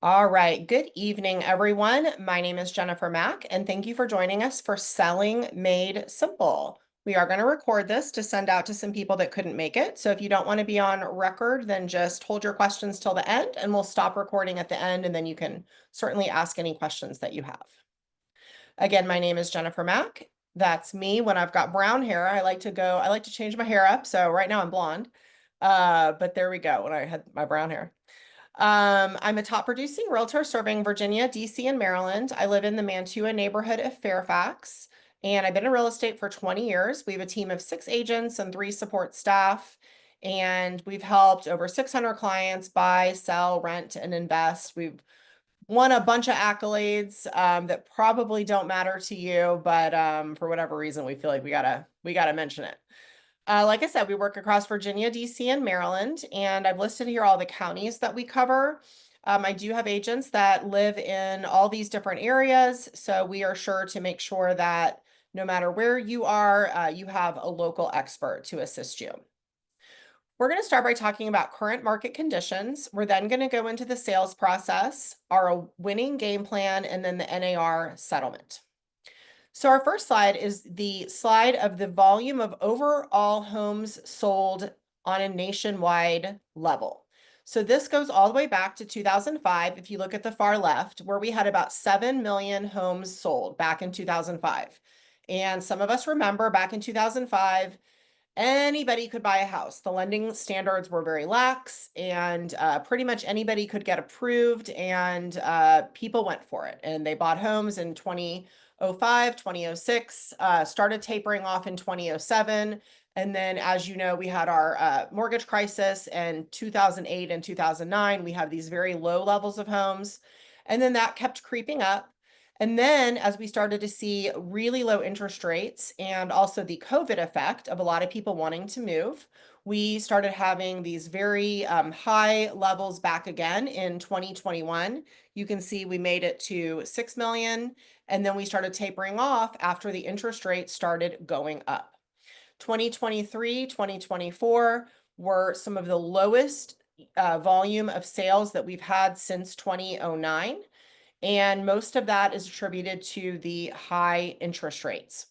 All right. Good evening, everyone. My name is Jennifer Mack, and thank you for joining us for Selling Made Simple. We are going to record this to send out to some people that couldn't make it. So if you don't want to be on record, then just hold your questions till the end, and we'll stop recording at the end, and then you can certainly ask any questions that you have. Again, my name is Jennifer Mack. That's me when I've got brown hair. I like to change my hair up. So right now I'm blonde. But there we go when I had my brown hair. I'm a top producing realtor serving Virginia, DC, and Maryland. I live in the Mantua neighborhood of Fairfax, and I've been in real estate for 20 years. We have a team of 6 agents and 3 support staff, and we've helped over 600 clients buy, sell, rent, and invest. We've won a bunch of accolades that probably don't matter to you, but for whatever reason, we feel like we gotta mention it. Like I said, we work across Virginia, DC, and Maryland, and I've listed here all the counties that we cover. I do have agents that live in all these different areas, so we are sure to make sure that no matter where you are, you have a local expert to assist you. We're going to start by talking about current market conditions. We're then going to go into the sales process, our winning game plan, and then the NAR settlement. So our first slide is the slide of the volume of overall homes sold on a nationwide level. So this goes all the way back to 2005. If you look at the far left, where we had about 7 million homes sold back in 2005. And some of us remember back in 2005, anybody could buy a house. The lending standards were very lax, and pretty much anybody could get approved, and people went for it. And they bought homes in 2005, 2006, started tapering off in 2007. And then, as you know, we had our mortgage crisis in 2008 and 2009. We have these very low levels of homes. And then that kept creeping up. And then as we started to see really low interest rates and also the COVID effect of a lot of people wanting to move, we started having these very high levels back again in 2021. You can see we made it to 6 million, and then we started tapering off after the interest rate started going up. 2023, 2024 were some of the lowest volume of sales that we've had since 2009. And most of that is attributed to the high interest rates.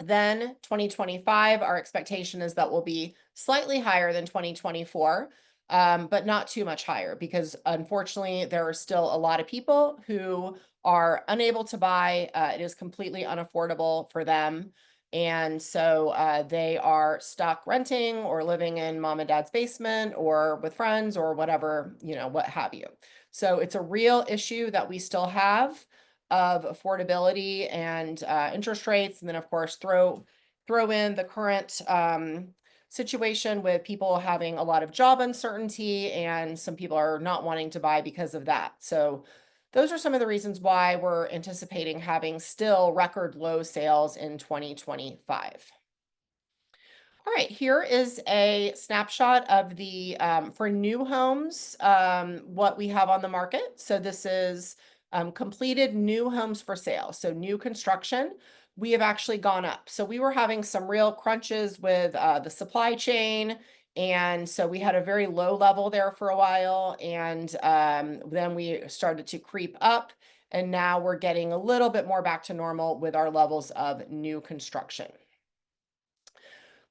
Then 2025, our expectation is that will be slightly higher than 2024, but not too much higher because unfortunately there are still a lot of people who are unable to buy. It is completely unaffordable for them. And so they are stuck renting or living in mom and dad's basement or with friends or whatever, what have you. So it's a real issue that we still have of affordability and interest rates. And then of course, throw in the current situation with people having a lot of job uncertainty, and some people are not wanting to buy because of that. So those are some of the reasons why we're anticipating having still record low sales in 2025. All right, here is a snapshot of the, for new homes, what we have on the market. So this is completed new homes for sale. So new construction, we have actually gone up. So we were having some real crunches with the supply chain. And so we had a very low level there for a while. And then we started to creep up. And now we're getting a little bit more back to normal with our levels of new construction.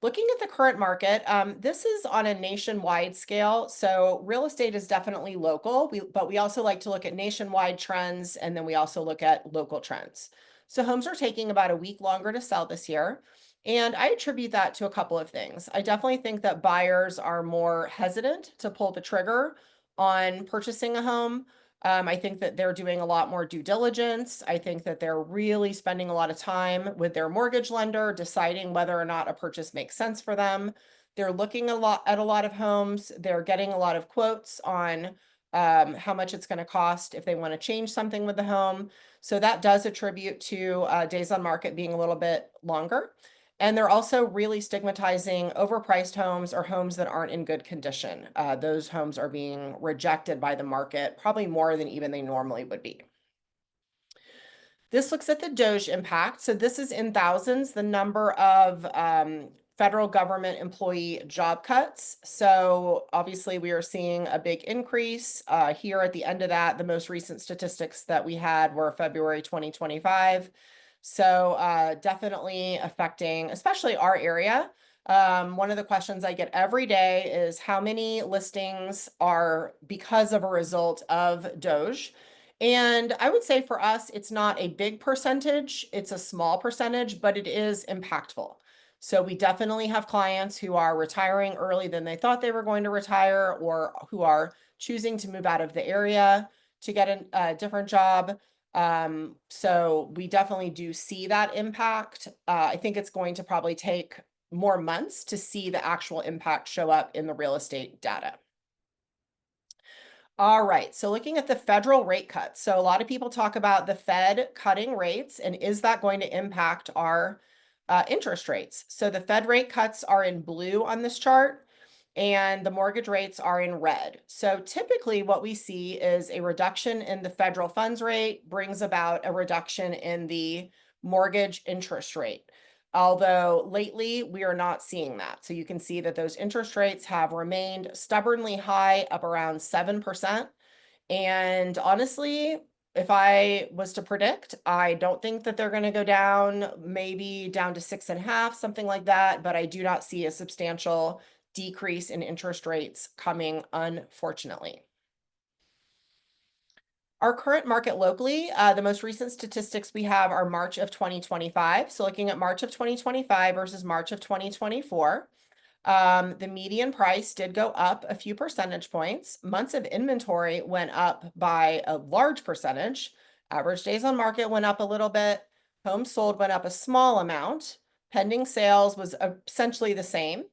Looking at the current market, this is on a nationwide scale. So real estate is definitely local, but we also like to look at nationwide trends, and then we also look at local trends. So homes are taking about a week longer to sell this year. And I attribute that to a couple of things. I definitely think that buyers are more hesitant to pull the trigger on purchasing a home. I think that they're doing a lot more due diligence. I think that they're really spending a lot of time with their mortgage lender, deciding whether or not a purchase makes sense for them. They're looking at a lot of homes. They're getting a lot of quotes on how much it's going to cost if they want to change something with the home. So that does attribute to days on market being a little bit longer. And they're also really stigmatizing overpriced homes or homes that aren't in good condition. Those homes are being rejected by the market, probably more than even they normally would be. This looks at the Doge impact. So this is in thousands, the number of federal government employee job cuts. So obviously we are seeing a big increase here at the end of that. The most recent statistics that we had were February 2025. So definitely affecting, especially our area. One of the questions I get every day is how many listings are because of a result of Doge. And I would say for us, it's not a big percentage, it's a small percentage, but it is impactful. So we definitely have clients who are retiring early than they thought they were going to retire, or who are choosing to move out of the area to get a different job. So we definitely do see that impact. I think it's going to probably take more months to see the actual impact show up in the real estate data. All right, so looking at the federal rate cuts. So a lot of people talk about the Fed cutting rates, and is that going to impact our interest rates? So the Fed rate cuts are in blue on this chart, and the mortgage rates are in red. So typically what we see is a reduction in the federal funds rate brings about a reduction in the mortgage interest rate. Although lately we are not seeing that. So you can see that those interest rates have remained stubbornly high, up around 7%. And honestly, if I was to predict, I don't think that they're going to go down, maybe down to 6.5, something like that. But I do not see a substantial decrease in interest rates coming, unfortunately. Our current market locally, the most recent statistics we have are March of 2025. So looking at March of 2025 versus March of 2024, the median price did go up a few percentage points. Months of inventory went up by a large percentage. Average days on market went up a little bit. Homes sold went up a small amount. Pending sales was essentially the same.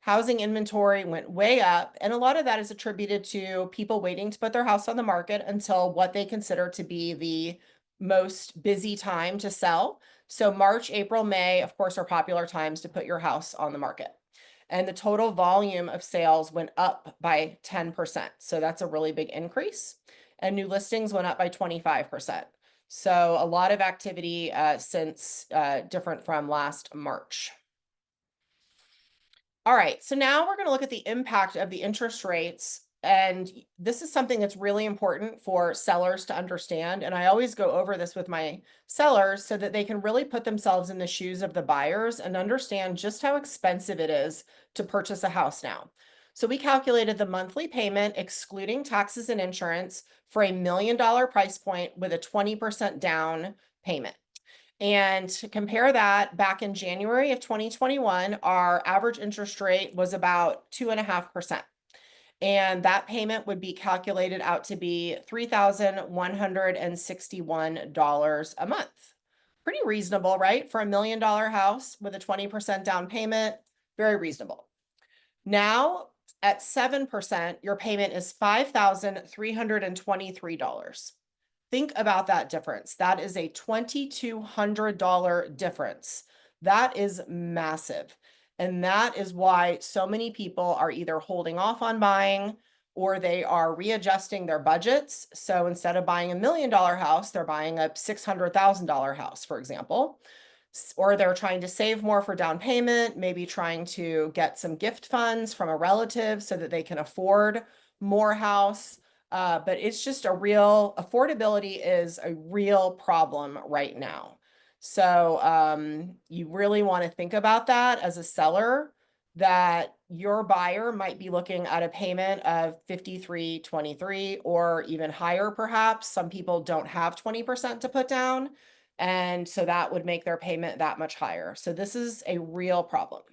Housing inventory went way up, and a lot of that is attributed to people waiting to put their house on the market until what they consider to be the most busy time to sell. So March, April, May, of course, are popular times to put your house on the market. And the total volume of sales went up by 10%. So that's a really big increase. And new listings went up by 25%. So a lot of activity since different from last March. All right, so now we're going to look at the impact of the interest rates. And this is something that's really important for sellers to understand. And I always go over this with my sellers so that they can really put themselves in the shoes of the buyers and understand just how expensive it is to purchase a house now. So we calculated the monthly payment, excluding taxes and insurance, for $1 million price point with a 20% down payment. And to compare that, back in January of 2021, our average interest rate was about 2.5%. And that payment would be calculated out to be $3,161 a month. Pretty reasonable, right? For $1 million house with a 20% down payment, very reasonable. Now, at 7%, your payment is $5,323. Think about that difference. That is a $2,200 difference. That is massive. And that is why so many people are either holding off on buying or they are readjusting their budgets. So instead of buying $1 million house, they're buying a $600,000 house, for example. Or they're trying to save more for down payment, maybe trying to get some gift funds from a relative so that they can afford more house. But it's just affordability is a real problem right now. So you really want to think about that as a seller, that your buyer might be looking at a payment of $5,323 or even higher, perhaps. Some people don't have 20% to put down, and so that would make their payment that much higher. So this is a real problem.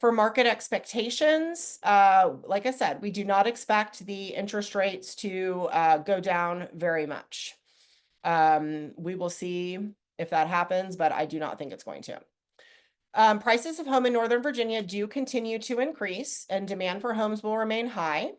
For market expectations, like I said, we do not expect the interest rates to go down very much. We will see if that happens, but I do not think it's going to. Prices of home in Northern Virginia do continue to increase, and demand for homes will remain high.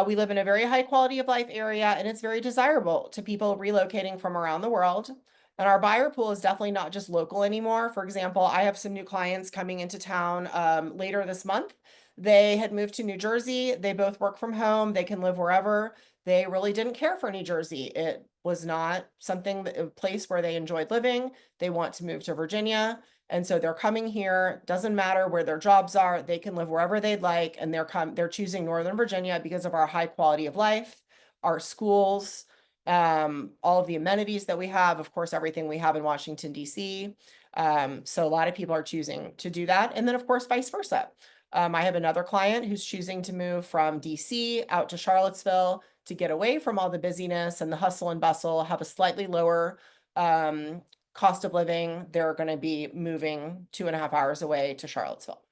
We live in a very high quality of life area, and it's very desirable to people relocating from around the world. And our buyer pool is definitely not just local anymore. For example, I have some new clients coming into town later this month. They had moved to New Jersey. They both work from home. They can live wherever. They really didn't care for New Jersey. It was not a place where they enjoyed living. They want to move to Virginia. And so they're coming here, doesn't matter where their jobs are, they can live wherever they'd like, and they're choosing Northern Virginia because of our high quality of life, our schools, all of the amenities that we have, of course, everything we have in Washington, D.C. So a lot of people are choosing to do that. And then, of course, vice versa. I have another client who's choosing to move from DC out to Charlottesville to get away from all the busyness and the hustle and bustle, have a slightly lower cost of living. They're going to be moving 2.5 hours away to Charlottesville.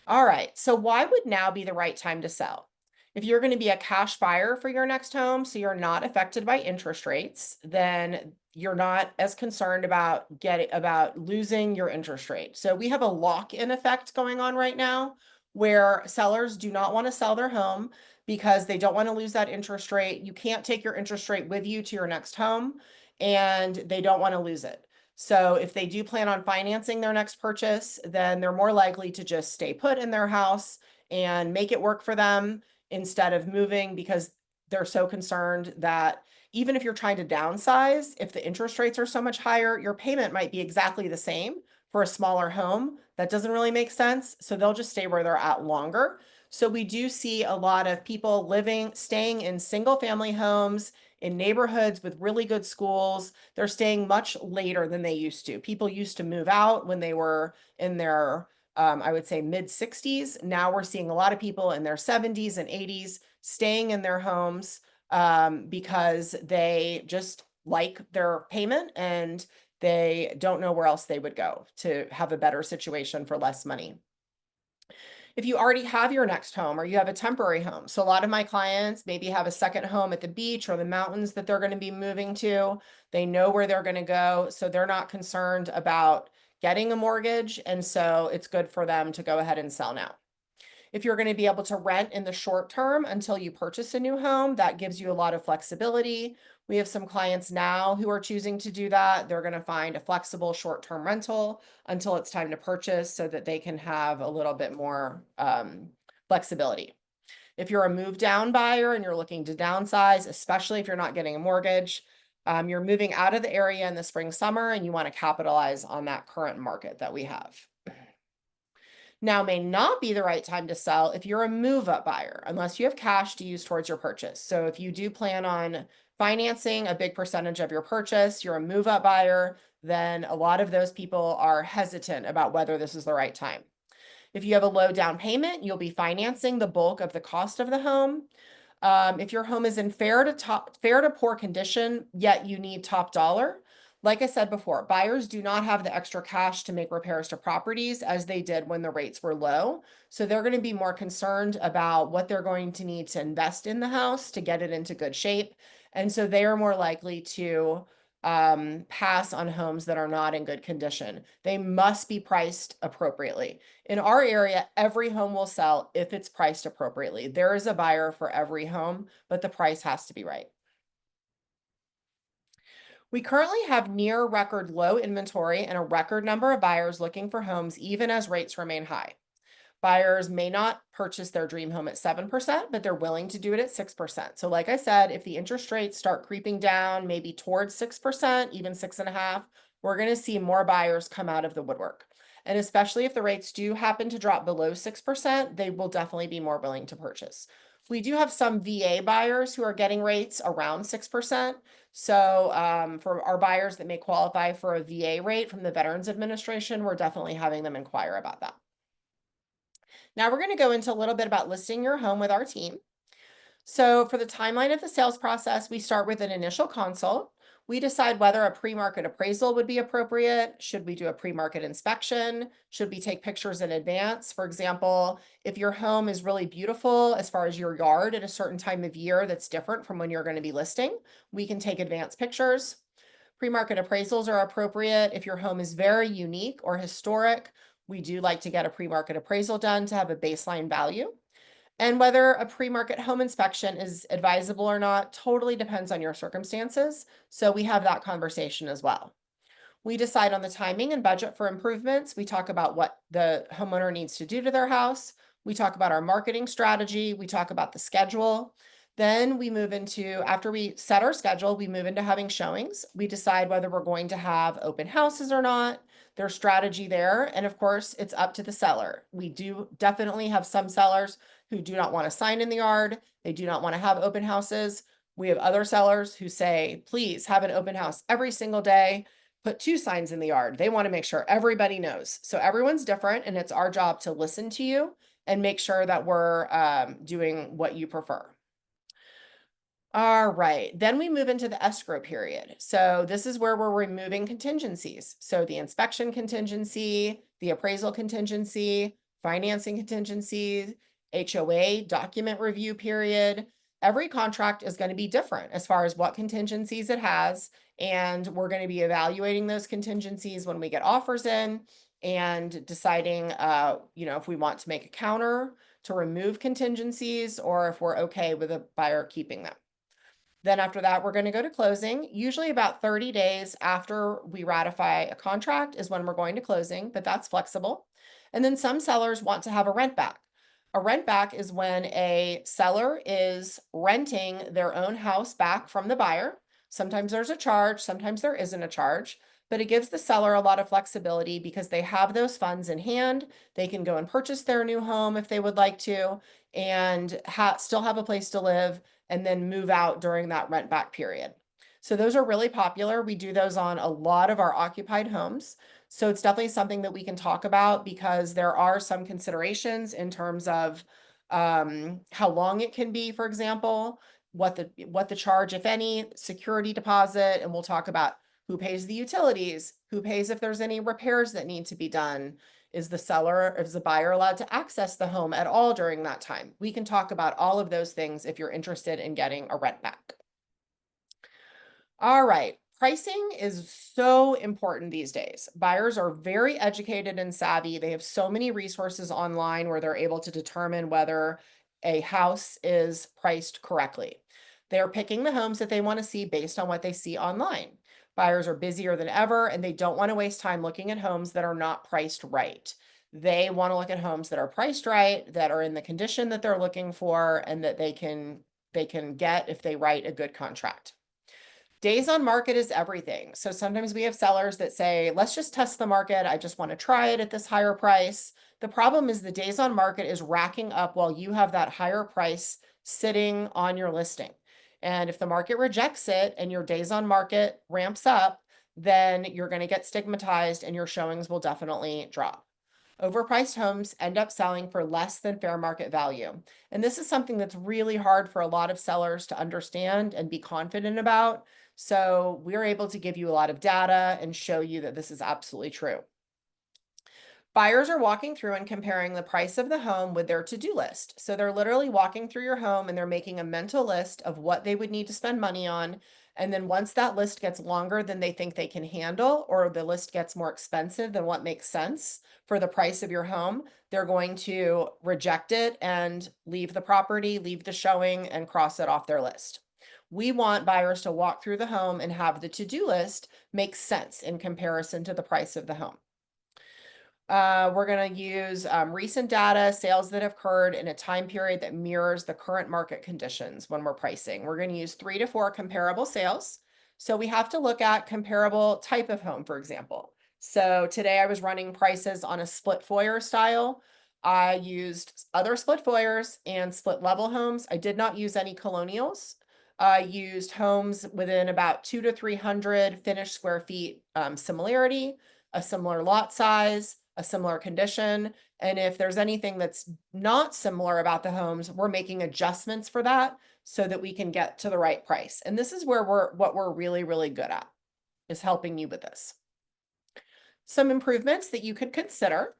All right, so why would now be the right time to sell? If you're going to be a cash buyer for your next home, so you're not affected by interest rates, then you're not as concerned about losing your interest rate. So we have a lock-in effect going on right now where sellers do not want to sell their home because they don't want to lose that interest rate. You can't take your interest rate with you to your next home, and they don't want to lose it. So if they do plan on financing their next purchase, then they're more likely to just stay put in their house and make it work for them instead of moving, because they're so concerned that even if you're trying to downsize, if the interest rates are so much higher, your payment might be exactly the same for a smaller home. That doesn't really make sense. So they'll just stay where they're at longer. So we do see a lot of people staying in single family homes in neighborhoods with really good schools. They're staying much later than they used to. People used to move out when they were in their I would say mid 60s. Now we're seeing a lot of people in their 70s and 80s staying in their homes because they just like their payment and they don't know where else they would go to have a better situation for less money. If you already have your next home or you have a temporary home. So a lot of my clients maybe have a second home at the beach or the mountains that they're going to be moving to. They know where they're going to go, so they're not concerned about getting a mortgage, and so it's good for them to go ahead and sell now. If you're going to be able to rent in the short term until you purchase a new home, that gives you a lot of flexibility. We have some clients now who are choosing to do that. They're going to find a flexible short-term rental until it's time to purchase so that they can have a little bit more flexibility. If you're a move down buyer and you're looking to downsize, especially if you're not getting a mortgage, you're moving out of the area in the spring, summer, and you want to capitalize on that current market that we have. Now may not be the right time to sell if you're a move-up buyer, unless you have cash to use towards your purchase. So if you do plan on financing a big percentage of your purchase, you're a move-up buyer, then a lot of those people are hesitant about whether this is the right time. If you have a low down payment, you'll be financing the bulk of the cost of the home. If your home is in fair to poor condition, yet you need top dollar, like I said before, buyers do not have the extra cash to make repairs to properties as they did when the rates were low. So they're going to be more concerned about what they're going to need to invest in the house to get it into good shape. And so they are more likely to pass on homes that are not in good condition. They must be priced appropriately. In our area, every home will sell if it's priced appropriately. There is a buyer for every home, but the price has to be right. We currently have near record low inventory and a record number of buyers looking for homes even as rates remain high. Buyers may not purchase their dream home at 7%, but they're willing to do it at 6%. So like I said, if the interest rates start creeping down, maybe towards 6%, even 6.5%, we're going to see more buyers come out of the woodwork. And especially if the rates do happen to drop below 6%, they will definitely be more willing to purchase. We do have some VA buyers who are getting rates around 6%. So for our buyers that may qualify for a VA rate from the Veterans Administration, we're definitely having them inquire about that. Now we're going to go into a little bit about listing your home with our team. So for the timeline of the sales process, we start with an initial consult. We decide whether a pre-market appraisal would be appropriate. Should we do a pre-market inspection? Should we take pictures in advance? For example, if your home is really beautiful as far as your yard at a certain time of year that's different from when you're going to be listing, we can take advanced pictures. Pre-market appraisals are appropriate if your home is very unique or historic. We do like to get a pre-market appraisal done to have a baseline value. And whether a pre-market home inspection is advisable or not totally depends on your circumstances. So we have that conversation as well. We decide on the timing and budget for improvements. We talk about what the homeowner needs to do to their house. We talk about our marketing strategy. We talk about the schedule. Then we move into, after we set our schedule, we move into having showings. We decide whether we're going to have open houses or not. their strategy there. And of course, it's up to the seller. We do definitely have some sellers who do not want to sign in the yard. They do not want to have open houses. We have other sellers who say, please have an open house every single day. Put 2 signs in the yard. They want to make sure everybody knows. So everyone's different, and it's our job to listen to you and make sure that we're doing what you prefer. All right, then we move into the escrow period. So this is where we're removing contingencies. So the inspection contingency, the appraisal contingency, financing contingency, HOA document review period. Every contract is going to be different as far as what contingencies it has. And we're going to be evaluating those contingencies when we get offers in and deciding, if we want to make a counter to remove contingencies or if we're okay with a buyer keeping them. Then after that, we're going to go to closing. Usually about 30 days after we ratify a contract is when we're going to closing, but that's flexible. And then some sellers want to have a rent back. A rent back is when a seller is renting their own house back from the buyer. Sometimes there's a charge, sometimes there isn't a charge, but it gives the seller a lot of flexibility because they have those funds in hand. They can go and purchase their new home if they would like to and still have a place to live and then move out during that rent back period. So those are really popular. We do those on a lot of our occupied homes. So it's definitely something that we can talk about because there are some considerations in terms of how long it can be, for example, what the charge, if any, security deposit, and we'll talk about who pays the utilities, who pays if there's any repairs that need to be done. Is the buyer allowed to access the home at all during that time? We can talk about all of those things if you're interested in getting a rent back. All right, pricing is so important these days. Buyers are very educated and savvy. They have so many resources online where they're able to determine whether a house is priced correctly. They're picking the homes that they want to see based on what they see online. Buyers are busier than ever, and they don't want to waste time looking at homes that are not priced right. They want to look at homes that are priced right, that are in the condition that they're looking for, and that they can get if they write a good contract. Days on market is everything. So sometimes we have sellers that say, let's just test the market. I just want to try it at this higher price. The problem is the days on market is racking up while you have that higher price sitting on your listing. And if the market rejects it and your days on market ramps up, then you're going to get stigmatized and your showings will definitely drop. Overpriced homes end up selling for less than fair market value. And this is something that's really hard for a lot of sellers to understand and be confident about. So we're able to give you a lot of data and show you that this is absolutely true. Buyers are walking through and comparing the price of the home with their to-do list. So they're literally walking through your home and they're making a mental list of what they would need to spend money on. And then once that list gets longer than they think they can handle, or the list gets more expensive than what makes sense for the price of your home, they're going to reject it and leave the property, leave the showing, and cross it off their list. We want buyers to walk through the home and have the to-do list make sense in comparison to the price of the home. We're going to use recent data, sales that have occurred in a time period that mirrors the current market conditions when we're pricing. We're going to use 3 to 4 comparable sales. So we have to look at comparable type of home, for example. So today I was running prices on a split foyer style. I used other split foyers and split level homes. I did not use any colonials. I used homes within about 200 to 300 finished square feet similarity, a similar lot size, a similar condition. And if there's anything that's not similar about the homes, we're making adjustments for that so that we can get to the right price. And this is where what we're really, really good at, is helping you with this. Some improvements that you could consider.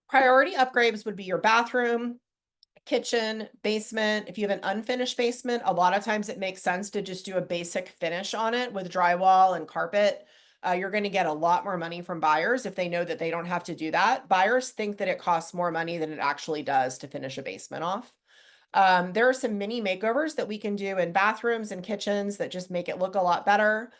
Priority upgrades would be your bathroom, kitchen, basement. If you have an unfinished basement, a lot of times it makes sense to just do a basic finish on it with drywall and carpet. You're going to get a lot more money from buyers if they know that they don't have to do that. Buyers think that it costs more money than it actually does to finish a basement off. There are some mini makeovers that we can do in bathrooms and kitchens that just make it look a lot better.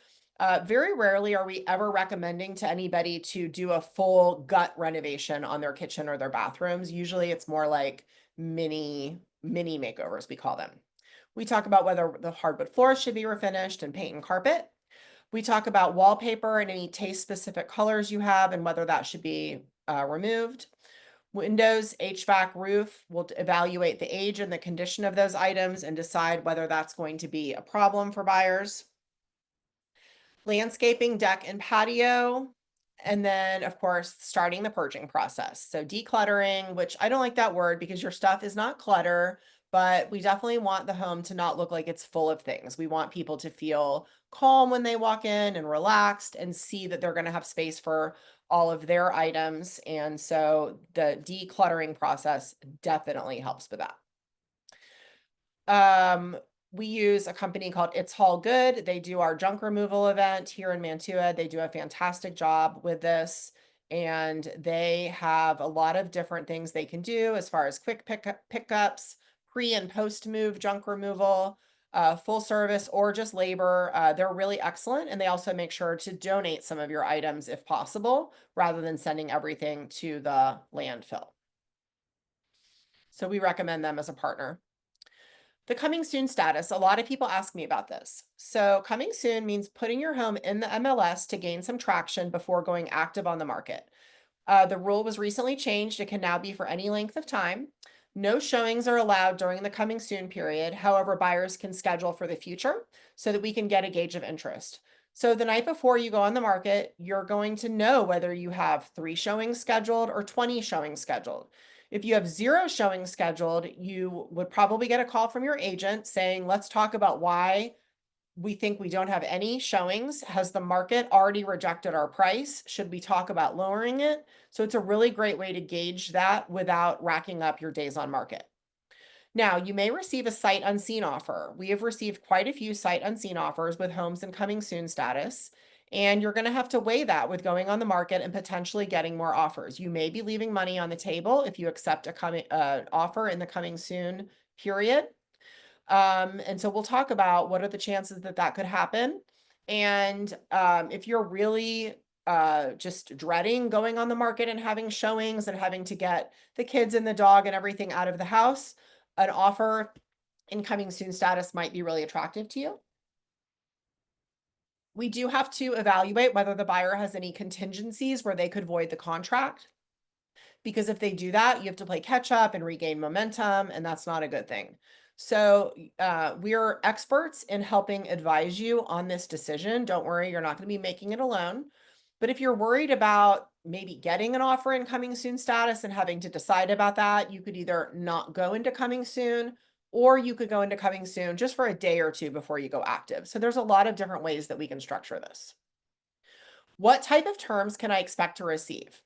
Very rarely are we ever recommending to anybody to do a full gut renovation on their kitchen or their bathrooms. Usually it's more like mini makeovers, we call them. We talk about whether the hardwood floors should be refinished and paint and carpet. We talk about wallpaper and any taste-specific colors you have and whether that should be removed. Windows, HVAC, roof, will evaluate the age and the condition of those items and decide whether that's going to be a problem for buyers. Landscaping, deck, and patio. And then, of course, starting the purging process. So decluttering, which I don't like that word because your stuff is not clutter, but we definitely want the home to not look like it's full of things. We want people to feel calm when they walk in and relaxed and see that they're going to have space for all of their items. And so the decluttering process definitely helps with that. Um, we use a company called It's All Good. They do our junk removal event here in Mantua. They do a fantastic job with this. And they have a lot of different things they can do as far as quick pickups, pre and post move junk removal, full service, or just labor. They're really excellent. And they also make sure to donate some of your items if possible, rather than sending everything to the landfill. So we recommend them as a partner. The coming soon status, a lot of people ask me about this. So coming soon means putting your home in the MLS to gain some traction before going active on the market. The rule was recently changed. It can now be for any length of time. No showings are allowed during the coming soon period. However, buyers can schedule for the future so that we can get a gauge of interest. So the night before you go on the market, you're going to know whether you have 3 showings scheduled or 20 showings scheduled. If you have 0 showings scheduled, you would probably get a call from your agent saying, let's talk about why we think we don't have any showings. Has the market already rejected our price? Should we talk about lowering it? So it's a really great way to gauge that without racking up your days on market. Now, you may receive a sight unseen offer. We have received quite a few sight unseen offers with homes and coming soon status, and you're going to have to weigh that with going on the market and potentially getting more offers. You may be leaving money on the table if you accept a offer in the coming soon period. And so we'll talk about what are the chances that that could happen. And if you're really just dreading going on the market and having showings and having to get the kids and the dog and everything out of the house, an offer in coming soon status might be really attractive to you. We do have to evaluate whether the buyer has any contingencies where they could void the contract, because if they do that, you have to play catch up and regain momentum, and that's not a good thing. So we are experts in helping advise you on this decision. Don't worry, you're not going to be making it alone. But if you're worried about maybe getting an offer in coming soon status and having to decide about that, you could either not go into coming soon, or you could go into coming soon just for a day or two before you go active. So there's a lot of different ways that we can structure this. What type of terms can I expect to receive?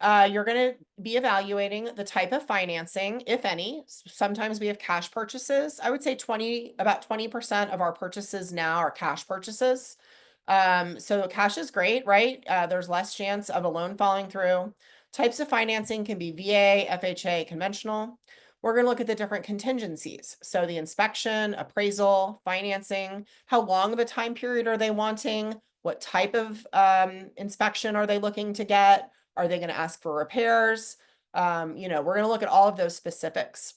You're going to be evaluating the type of financing, if any. Sometimes we have cash purchases. I would say about 20% of our purchases now are cash purchases. So cash is great, right? There's less chance of a loan falling through. Types of financing can be VA, FHA, conventional. We're going to look at the different contingencies. So the inspection, appraisal, financing, how long of a time period are they wanting? What type of inspection are they looking to get? Are they going to ask for repairs? We're going to look at all of those specifics.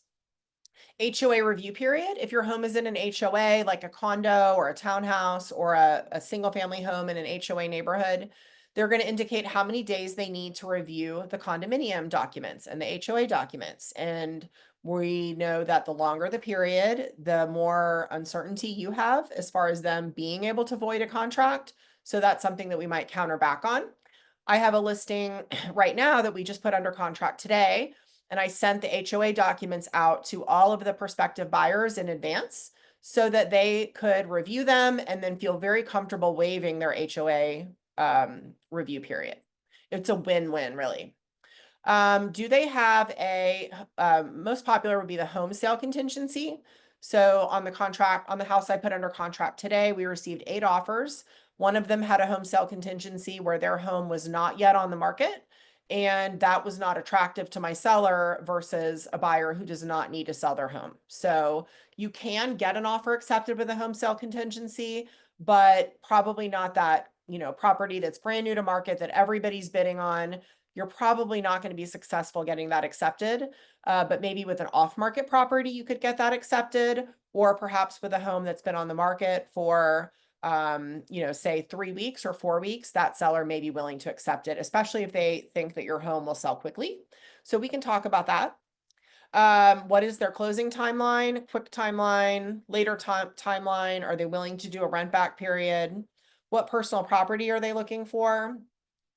HOA review period. If your home is in an HOA, like a condo or a townhouse or a single family home in an HOA neighborhood, they're going to indicate how many days they need to review the condominium documents and the HOA documents. And we know that the longer the period, the more uncertainty you have as far as them being able to void a contract. So that's something that we might counter back on. I have a listing right now that we just put under contract today, and I sent the HOA documents out to all of the prospective buyers in advance so that they could review them and then feel very comfortable waiving their HOA review period. It's a win-win, really. Do they have most popular would be the home sale contingency. So on the house I put under contract today, we received 8 offers. One of them had a home sale contingency where their home was not yet on the market, and that was not attractive to my seller versus a buyer who does not need to sell their home. So you can get an offer accepted with a home sale contingency, but probably not that, property that's brand new to market that everybody's bidding on. You're probably not going to be successful getting that accepted, but maybe with an off-market property, you could get that accepted, or perhaps with a home that's been on the market for say 3 weeks or 4 weeks, that seller may be willing to accept it, especially if they think that your home will sell quickly. So we can talk about that. What is their closing timeline, quick timeline, later timeline? Are they willing to do a rent back period? What personal property are they looking for?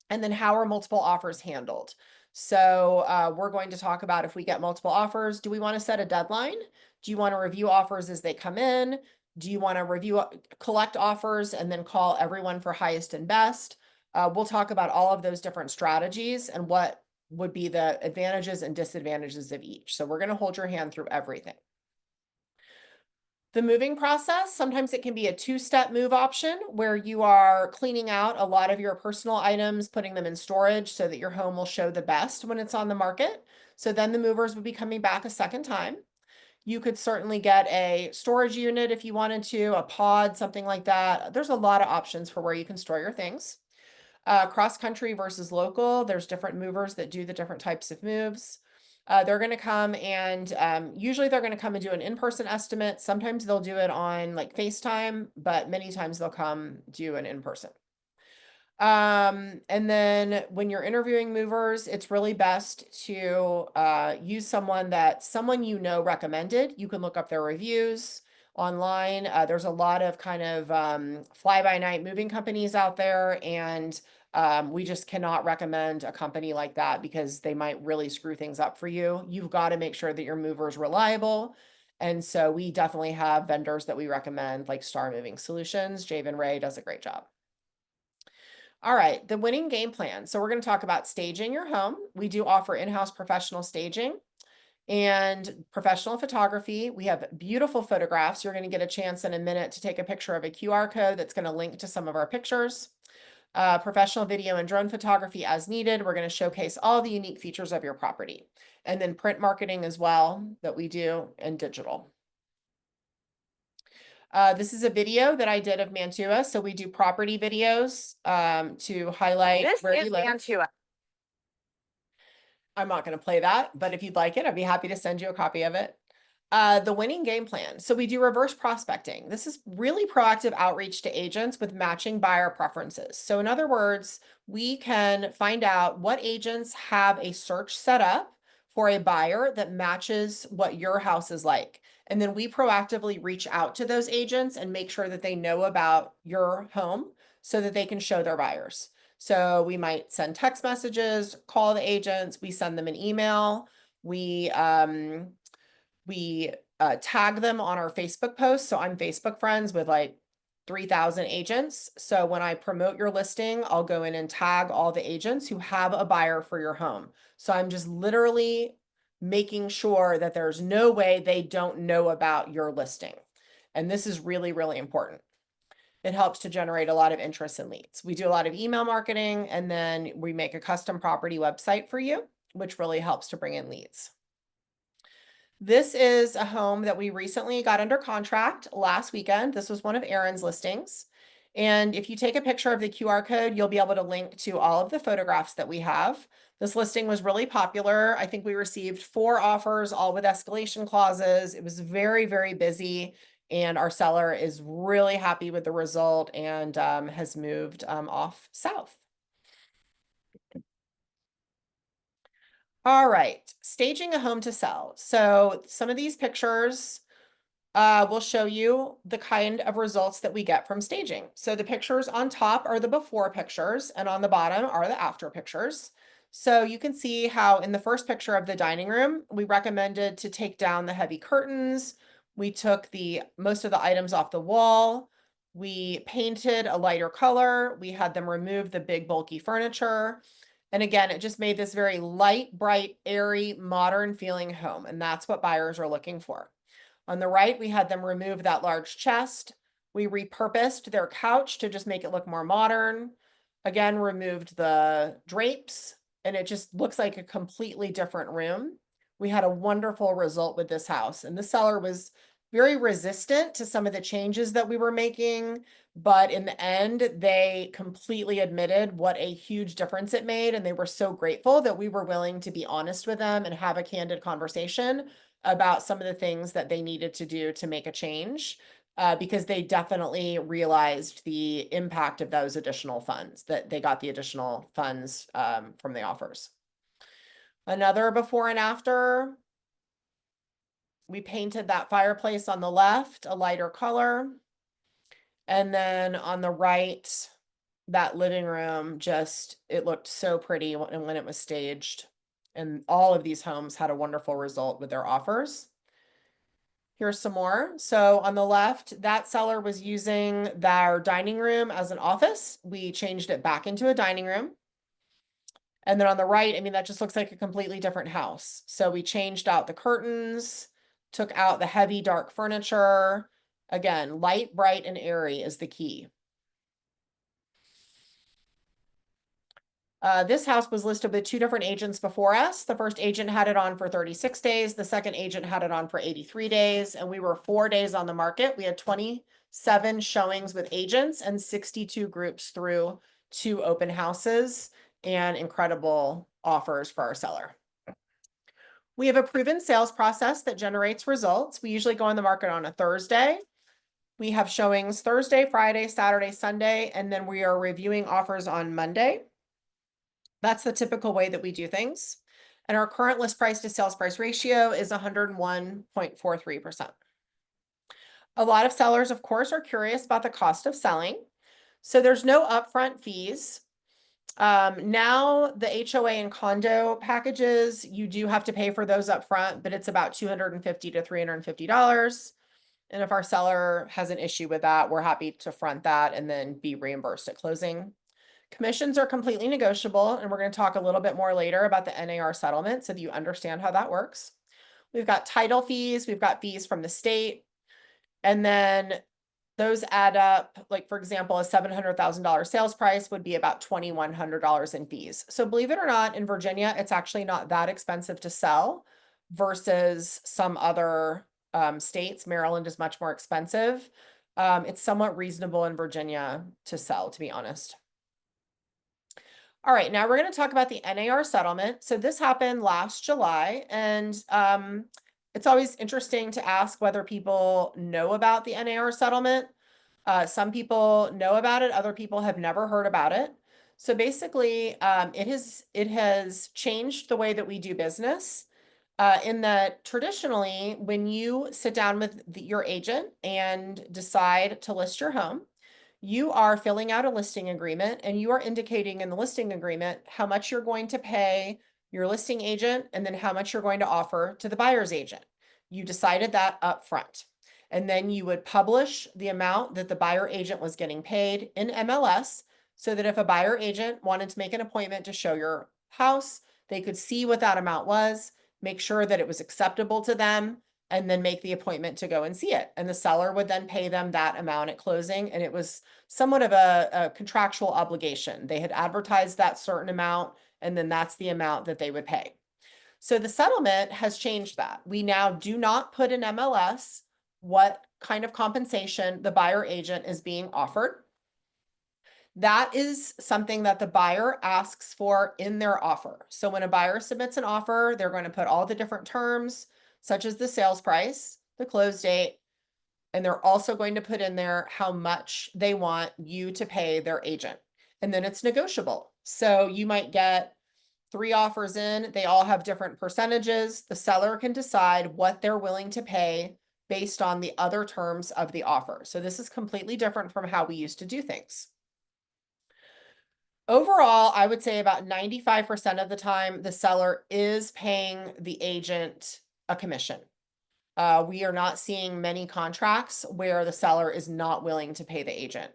And then how are multiple offers handled? So we're going to talk about if we get multiple offers, do we want to set a deadline? Do you want to review offers as they come in? Do you want to collect offers and then call everyone for highest and best? We'll talk about all of those different strategies and what would be the advantages and disadvantages of each. So we're going to hold your hand through everything. The moving process, sometimes it can be a 2-step move option where you are cleaning out a lot of your personal items, putting them in storage so that your home will show the best when it's on the market. So then the movers would be coming back a second time. You could certainly get a storage unit if you wanted to, a pod, something like that. There's a lot of options for where you can store your things. Cross country versus local, there's different movers that do the different types of moves. They're going to come and usually they're going to come and do an in-person estimate. Sometimes they'll do it on like FaceTime, but many times they'll come do an in-person. And then when you're interviewing movers, it's really best to use someone you know recommended. You can look up their reviews online. There's a lot of kind of fly-by-night moving companies out there, and we just cannot recommend a company like that because they might really screw things up for you. You've got to make sure that your mover is reliable. And so we definitely have vendors that we recommend, like Star Moving Solutions. Javen Ray does a great job. All right, the winning game plan. So we're going to talk about staging your home. We do offer in-house professional staging and professional photography. We have beautiful photographs. You're going to get a chance in a minute to take a picture of a QR code that's going to link to some of our pictures. Professional video and drone photography as needed. We're going to showcase all the unique features of your property. And then print marketing as well that we do, and digital. This is a video that I did of Mantua. So we do property videos to highlight where you live. Mantua. I'm not going to play that, but if you'd like it, I'd be happy to send you a copy of it. The winning game plan. So we do reverse prospecting. This is really proactive outreach to agents with matching buyer preferences. So in other words, we can find out what agents have a search set up for a buyer that matches what your house is like. And then we proactively reach out to those agents and make sure that they know about your home so that they can show their buyers. So we might send text messages, call the agents, we send them an email, we tag them on our Facebook posts. So I'm Facebook friends with like 3,000 agents. So when I promote your listing, I'll go in and tag all the agents who have a buyer for your home. So I'm just literally making sure that there's no way they don't know about your listing. And this is really, really important. It helps to generate a lot of interest and leads. We do a lot of email marketing, and then we make a custom property website for you, which really helps to bring in leads. This is a home that we recently got under contract last weekend. This was one of Aaron's listings. And if you take a picture of the QR code, you'll be able to link to all of the photographs that we have. This listing was really popular. I think we received 4 offers, all with escalation clauses. It was very, very busy. And our seller is really happy with the result and has moved off south. All right, staging a home to sell. So some of these pictures will show you the kind of results that we get from staging. So the pictures on top are the before pictures, and on the bottom are the after pictures. So you can see how in the first picture of the dining room, we recommended to take down the heavy curtains. We took most of the items off the wall. We painted a lighter color. We had them remove the big bulky furniture. And again, it just made this very light, bright, airy, modern feeling home. And that's what buyers are looking for. On the right, we had them remove that large chest. We repurposed their couch to just make it look more modern. Again, removed the drapes, and it just looks like a completely different room. We had a wonderful result with this house, and the seller was very resistant to some of the changes that we were making, but in the end, they completely admitted what a huge difference it made, and they were so grateful that we were willing to be honest with them and have a candid conversation about some of the things that they needed to do to make a change. because they definitely realized the impact of those additional funds, that they got the additional funds from the offers. Another before and after, we painted that fireplace on the left a lighter color. And then on the right, that living room, just, it looked so pretty when it was staged. And all of these homes had a wonderful result with their offers. Here's some more. So on the left, that seller was using their dining room as an office. We changed it back into a dining room. And then on the right, I mean, that just looks like a completely different house. So we changed out the curtains, took out the heavy dark furniture. Again, light, bright, and airy is the key. This house was listed with two different agents before us. The first agent had it on for 36 days. The second agent had it on for 83 days. And we were 4 days on the market. We had 27 showings with agents and 62 groups through 2 open houses and incredible offers for our seller. We have a proven sales process that generates results. We usually go on the market on a Thursday. We have showings Thursday, Friday, Saturday, Sunday, and then we are reviewing offers on Monday. That's the typical way that we do things. And our current list price to sales price ratio is 101.43%. A lot of sellers, of course, are curious about the cost of selling. So there's no upfront fees. Now the HOA and condo packages, you do have to pay for those upfront, but it's about $250 to $350. And if our seller has an issue with that, we're happy to front that and then be reimbursed at closing. Commissions are completely negotiable, and we're going to talk a little bit more later about the NAR settlement so that you understand how that works. We've got title fees, we've got fees from the state, and then those add up. Like, for example, a $700,000 sales price would be about $2,100 in fees. So believe it or not, in Virginia, it's actually not that expensive to sell versus some other states. Maryland is much more expensive. It's somewhat reasonable in Virginia to sell, to be honest. All right, now we're going to talk about the NAR settlement. So this happened last July, and it's always interesting to ask whether people know about the NAR settlement. Some people know about it, other people have never heard about it. So basically, it has changed the way that we do business. In that traditionally, when you sit down with your agent and decide to list your home, you are filling out a listing agreement and you are indicating in the listing agreement how much you're going to pay your listing agent and then how much you're going to offer to the buyer's agent. You decided that up front. And then you would publish the amount that the buyer agent was getting paid in MLS so that if a buyer agent wanted to make an appointment to show your house, they could see what that amount was, make sure that it was acceptable to them, and then make the appointment to go and see it. And the seller would then pay them that amount at closing. And it was somewhat of a contractual obligation. They had advertised that certain amount, and then that's the amount that they would pay. So the settlement has changed that. We now do not put in MLS what kind of compensation the buyer agent is being offered. That is something that the buyer asks for in their offer. So when a buyer submits an offer, they're going to put all the different terms, such as the sales price, the close date, and they're also going to put in there how much they want you to pay their agent. And then it's negotiable. So you might get 3 offers in, they all have different percentages. The seller can decide what they're willing to pay based on the other terms of the offer. So this is completely different from how we used to do things. Overall, I would say about 95% of the time, the seller is paying the agent a commission. We are not seeing many contracts where the seller is not willing to pay the agent.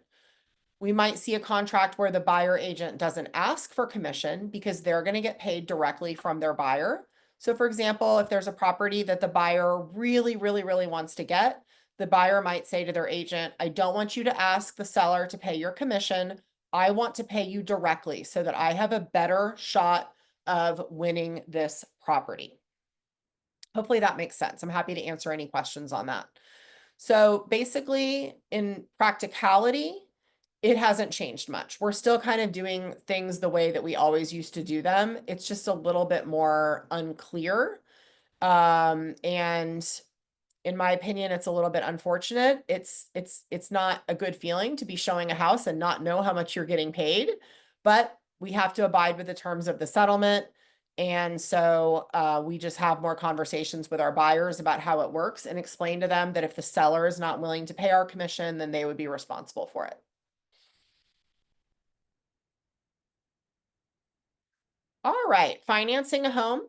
We might see a contract where the buyer agent doesn't ask for commission because they're going to get paid directly from their buyer. So for example, if there's a property that the buyer really, really, really wants to get, the buyer might say to their agent, I don't want you to ask the seller to pay your commission. I want to pay you directly so that I have a better shot of winning this property. Hopefully that makes sense. I'm happy to answer any questions on that. So basically, in practicality, it hasn't changed much. We're still kind of doing things the way that we always used to do them. It's just a little bit more unclear. And in my opinion, it's a little bit unfortunate. It's not a good feeling to be showing a house and not know how much you're getting paid, but we have to abide with the terms of the settlement. And so we just have more conversations with our buyers about how it works and explain to them that if the seller is not willing to pay our commission, then they would be responsible for it. All right, financing a home.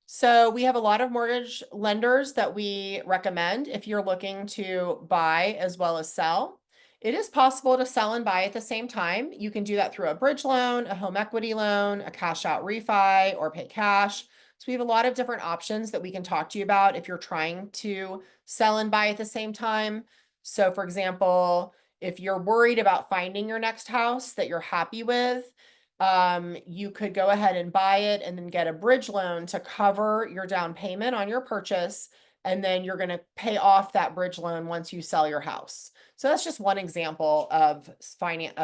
So we have a lot of mortgage lenders that we recommend if you're looking to buy as well as sell. It is possible to sell and buy at the same time. You can do that through a bridge loan, a home equity loan, a cash out refi, or pay cash. So we have a lot of different options that we can talk to you about if you're trying to sell and buy at the same time. So for example, if you're worried about finding your next house that you're happy with, you could go ahead and buy it and then get a bridge loan to cover your down payment on your purchase. And then you're going to pay off that bridge loan once you sell your house. So that's just one example of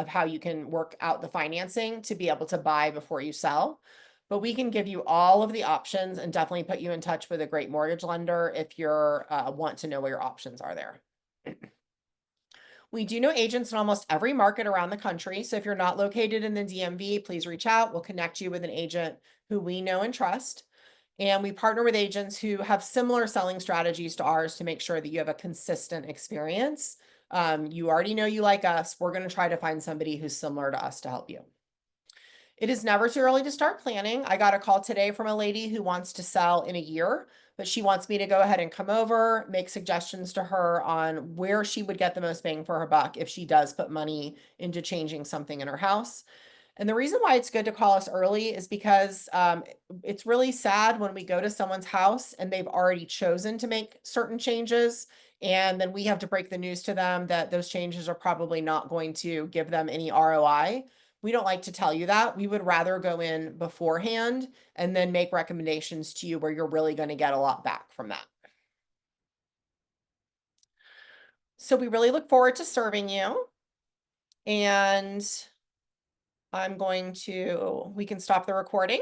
how you can work out the financing to be able to buy before you sell. But we can give you all of the options and definitely put you in touch with a great mortgage lender if you're want to know what your options are there. We do know agents in almost every market around the country. So if you're not located in the DMV, please reach out. We'll connect you with an agent who we know and trust. And we partner with agents who have similar selling strategies to ours to make sure that you have a consistent experience. You already know you like us. We're going to try to find somebody who's similar to us to help you. It is never too early to start planning. I got a call today from a lady who wants to sell in a year, but she wants me to go ahead and come over, make suggestions to her on where she would get the most bang for her buck if she does put money into changing something in her house. And the reason why it's good to call us early is because it's really sad when we go to someone's house and they've already chosen to make certain changes. And then we have to break the news to them that those changes are probably not going to give them any ROI. We don't like to tell you that. We would rather go in beforehand and then make recommendations to you where you're really going to get a lot back from that. So we really look forward to serving you. And we can stop the recording.